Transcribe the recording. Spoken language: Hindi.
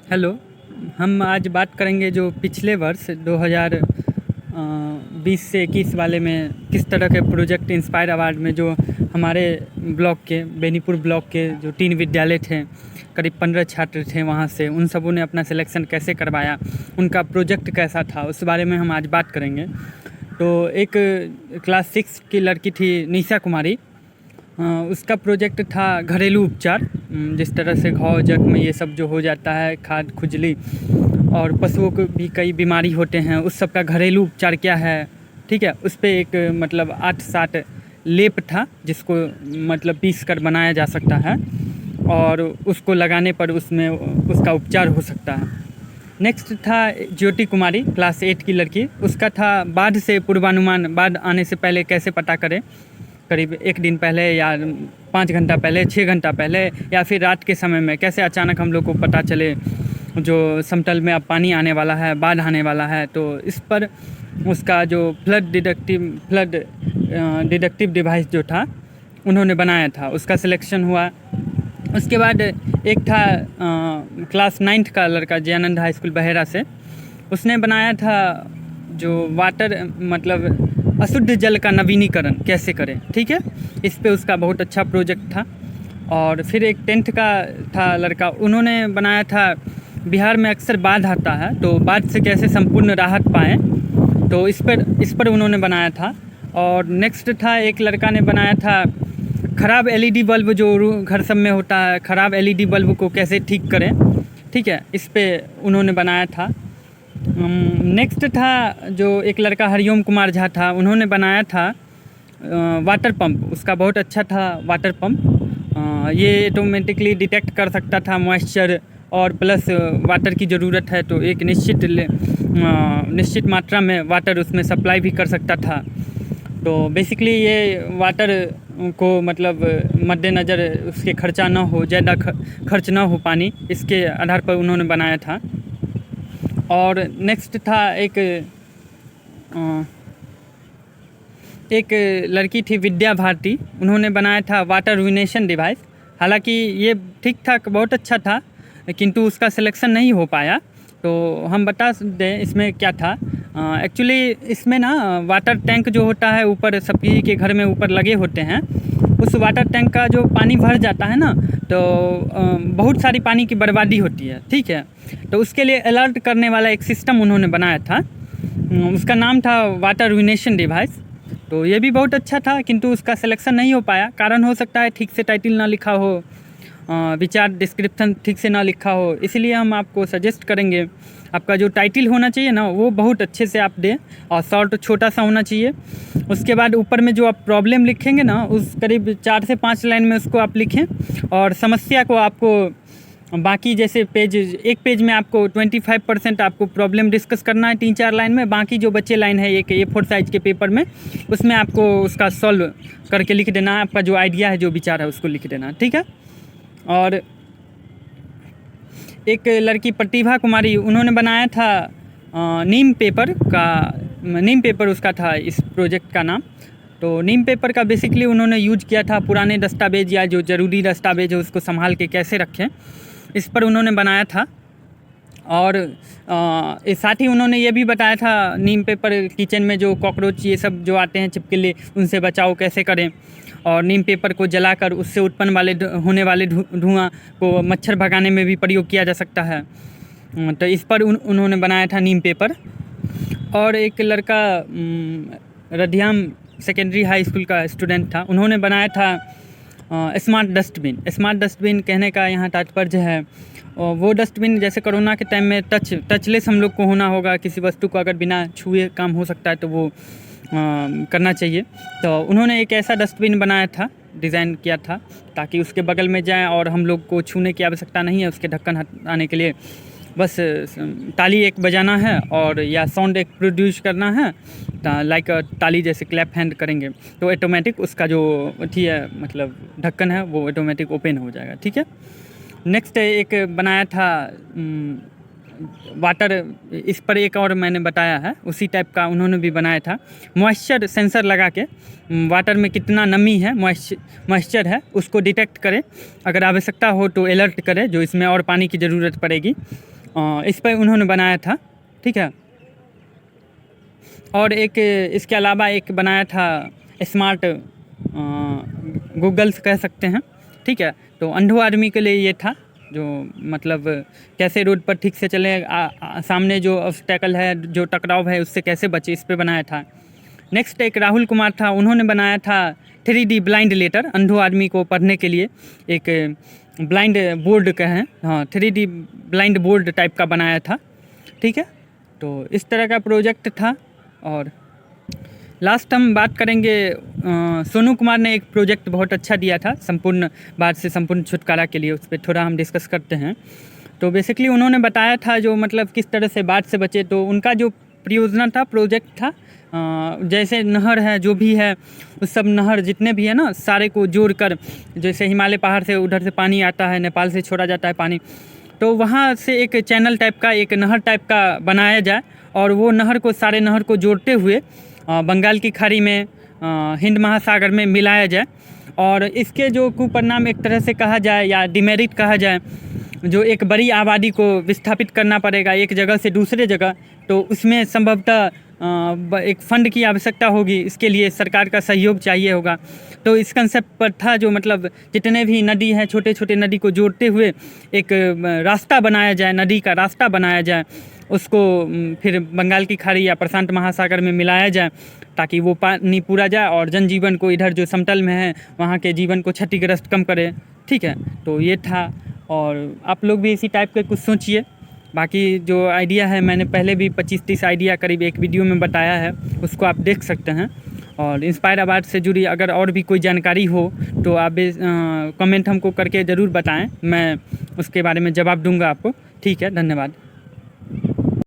हेलो। हम आज बात करेंगे जो पिछले वर्ष 2020 से 21 वाले में किस तरह के प्रोजेक्ट इंस्पायर अवार्ड में जो हमारे ब्लॉक के बेनीपुर ब्लॉक के जो 3 विद्यालय थे, करीब 15 छात्र थे वहाँ से, उन सबों ने अपना सिलेक्शन कैसे करवाया, उनका प्रोजेक्ट कैसा था, उस बारे में हम आज बात करेंगे। तो एक क्लास 6 की लड़की थी निशा कुमारी। उसका प्रोजेक्ट था घरेलू उपचार। जिस तरह से घाव जख्म ये सब जो हो जाता है, खाद खुजली और पशुओं को भी कई बीमारी होते हैं, उस सब का घरेलू उपचार क्या है, ठीक है। उस पर एक मतलब 8-7 लेप था जिसको मतलब पीस कर बनाया जा सकता है और उसको लगाने पर उसमें उसका उपचार हो सकता है। नेक्स्ट था ज्योति कुमारी, क्लास 8 की लड़की। उसका था बाढ़ से पूर्वानुमान, बाढ़ आने से पहले कैसे पता करें, करीब 1 दिन पहले या 5 घंटा पहले, 6 घंटा पहले या फिर रात के समय में कैसे अचानक हम लोग को पता चले जो समतल में अब पानी आने वाला है, बाढ़ आने वाला है। तो इस पर उसका जो फ्लड डिटेक्टिव डिवाइस जो था उन्होंने बनाया था, उसका सिलेक्शन हुआ। उसके बाद एक था क्लास 9th का लड़का जयानंद हाई स्कूल बहेरा से, उसने बनाया था जो वाटर मतलब अशुद्ध जल का नवीनीकरण कैसे करें, ठीक है। इस पे उसका बहुत अच्छा प्रोजेक्ट था। और फिर एक 10th का था लड़का, उन्होंने बनाया था बिहार में अक्सर बाढ़ आता है तो बाढ़ से कैसे संपूर्ण राहत पाएँ, तो इस पर उन्होंने बनाया था। और नेक्स्ट था एक लड़का ने बनाया था ख़राब एलईडी बल्ब जो घर सब में होता है, ख़राब एलईडी बल्ब को कैसे ठीक करें, ठीक है, इस पे उन्होंने बनाया था। नेक्स्ट था जो एक लड़का हरिओम कुमार झा था, उन्होंने बनाया था वाटर पंप। उसका बहुत अच्छा था वाटर पंप। ये ऑटोमेटिकली डिटेक्ट कर सकता था मॉइस्चर और प्लस वाटर की ज़रूरत है तो एक निश्चित मात्रा में वाटर उसमें सप्लाई भी कर सकता था। तो बेसिकली ये वाटर को मतलब मद्देनज़र उसके खर्चा ना हो, ज़्यादा खर्च ना हो पानी, इसके आधार पर उन्होंने बनाया था। और नेक्स्ट था एक लड़की थी विद्या भारती, उन्होंने बनाया था वाटर रुइनेशन डिवाइस। हालांकि ये ठीक ठाक बहुत अच्छा था किंतु उसका सिलेक्शन नहीं हो पाया। तो हम बता दें इसमें क्या था। एक्चुअली इसमें ना वाटर टैंक जो होता है ऊपर सभी के घर में ऊपर लगे होते हैं, उस वाटर टैंक का जो पानी भर जाता है ना तो बहुत सारी पानी की बर्बादी होती है, ठीक है। तो उसके लिए अलर्ट करने वाला एक सिस्टम उन्होंने बनाया था, उसका नाम था वाटर रुइनेशन डिवाइस। तो ये भी बहुत अच्छा था किंतु उसका सिलेक्शन नहीं हो पाया। कारण हो सकता है ठीक से टाइटल ना लिखा हो, विचार डिस्क्रिप्शन ठीक से ना लिखा हो। इसलिए हम आपको सजेस्ट करेंगे आपका जो टाइटल होना चाहिए ना वो बहुत अच्छे से आप दें और शॉर्ट छोटा सा होना चाहिए। उसके बाद ऊपर में जो आप प्रॉब्लम लिखेंगे ना उस करीब 4 से 5 लाइन में उसको आप लिखें और समस्या को आपको बाकी जैसे एक पेज में आपको 25% आपको प्रॉब्लम डिस्कस करना है 3-4 लाइन में, बाकी जो बच्चे लाइन है एक A4 साइज़ के पेपर में उसमें आपको उसका सॉल्व करके लिख देना है, आपका जो आइडिया है जो विचार है उसको लिख देना, ठीक है। और एक लड़की प्रतिभा कुमारी, उन्होंने बनाया था नीम पेपर उसका था इस प्रोजेक्ट का नाम। तो नीम पेपर का बेसिकली उन्होंने यूज किया था पुराने दस्तावेज या जो ज़रूरी दस्तावेज है उसको संभाल के कैसे रखें, इस पर उन्होंने बनाया था। और साथ ही उन्होंने ये भी बताया था नीम पेपर किचन में जो कॉकरोच ये सब जो आते हैं छिपकली, उनसे बचाव कैसे करें। और नीम पेपर को जलाकर उससे उत्पन्न होने वाले धुआं को मच्छर भगाने में भी प्रयोग किया जा सकता है। तो इस पर उन्होंने बनाया था नीम पेपर। और एक लड़का रधियाम सेकेंडरी हाई स्कूल का स्टूडेंट था, उन्होंने बनाया था स्मार्ट डस्टबिन। कहने का यहाँ तात्पर्य है वो डस्टबिन जैसे कोरोना के टाइम में टचलेस हम लोग को होना होगा, किसी वस्तु को अगर बिना छुए काम हो सकता है तो वो करना चाहिए। तो उन्होंने एक ऐसा डस्टबिन बनाया था, डिज़ाइन किया था ताकि उसके बगल में जाएं और हम लोग को छूने की आवश्यकता नहीं है। उसके ढक्कन हटाने के लिए बस ताली एक बजाना है और या साउंड एक प्रोड्यूस करना है, लाइक ताली जैसे क्लैप हैंड करेंगे तो ऑटोमेटिक उसका जो है मतलब ढक्कन है वो ऑटोमेटिक ओपन हो जाएगा, ठीक है। नेक्स्ट एक बनाया था वाटर, इस पर एक और मैंने बताया है उसी टाइप का उन्होंने भी बनाया था। मॉइस्चर सेंसर लगा के वाटर में कितना नमी है, मॉइस्चर है, उसको डिटेक्ट करे, अगर आवश्यकता हो तो अलर्ट करे जो इसमें और पानी की ज़रूरत पड़ेगी। इस पर उन्होंने बनाया था, ठीक है। और एक इसके अलावा एक बनाया था स्मार्ट गूगल्स कह सकते हैं, ठीक है। तो अंधो आदमी के लिए ये था, जो मतलब कैसे रोड पर ठीक से चले, सामने जो ऑब्स्टेकल है, जो टकराव है, उससे कैसे बचे, इस पे बनाया था। नेक्स्ट एक राहुल कुमार था, उन्होंने बनाया था 3D ब्लाइंड लेटर, अंधो आदमी को पढ़ने के लिए एक ब्लाइंड बोर्ड का है, हाँ 3D ब्लाइंड बोर्ड टाइप का बनाया था, ठीक है। तो इस तरह का प्रोजेक्ट था। और लास्ट हम बात करेंगे, सोनू कुमार ने एक प्रोजेक्ट बहुत अच्छा दिया था संपूर्ण बाढ़ से संपूर्ण छुटकारा के लिए, उस पर थोड़ा हम डिस्कस करते हैं। तो बेसिकली उन्होंने बताया था जो मतलब किस तरह से बाढ़ से बचे। तो उनका जो परियोजना था, प्रोजेक्ट था, जैसे नहर है, जो भी है उस सब नहर जितने भी है ना, सारे को जोड़कर, जैसे हिमालय पहाड़ से उधर से पानी आता है, नेपाल से छोड़ा जाता है पानी, तो वहाँ से एक चैनल टाइप का, एक नहर टाइप का बनाया जाए, और वो नहर को, सारे नहर को जोड़ते हुए बंगाल की खाड़ी में, हिंद महासागर में मिलाया जाए। और इसके जो कुपरिणाम एक तरह से कहा जाए या डिमेरिट कहा जाए, जो एक बड़ी आबादी को विस्थापित करना पड़ेगा एक जगह से दूसरे जगह, तो उसमें संभवतः एक फ़ंड की आवश्यकता होगी, इसके लिए सरकार का सहयोग चाहिए होगा। तो इस कंसेप्ट पर था, जो मतलब जितने भी नदी हैं, छोटे छोटे नदी को जोड़ते हुए एक रास्ता बनाया जाए, नदी का रास्ता बनाया जाए, उसको फिर बंगाल की खाड़ी या प्रशांत महासागर में मिलाया जाए, ताकि वो पानी पूरा जाए और जनजीवन को, इधर जो समतल में है वहाँ के जीवन को क्षतिग्रस्त कम करे, ठीक है। तो ये था, और आप लोग भी इसी टाइप के कुछ सोचिए। बाकी जो आइडिया है, मैंने पहले भी 25-30 आइडिया करीब एक वीडियो में बताया है, उसको आप देख सकते हैं। और इंस्पायर अवार्ड से जुड़ी अगर और भी कोई जानकारी हो तो आप कमेंट हमको करके ज़रूर बताएं, मैं उसके बारे में जवाब दूंगा आपको, ठीक है। धन्यवाद।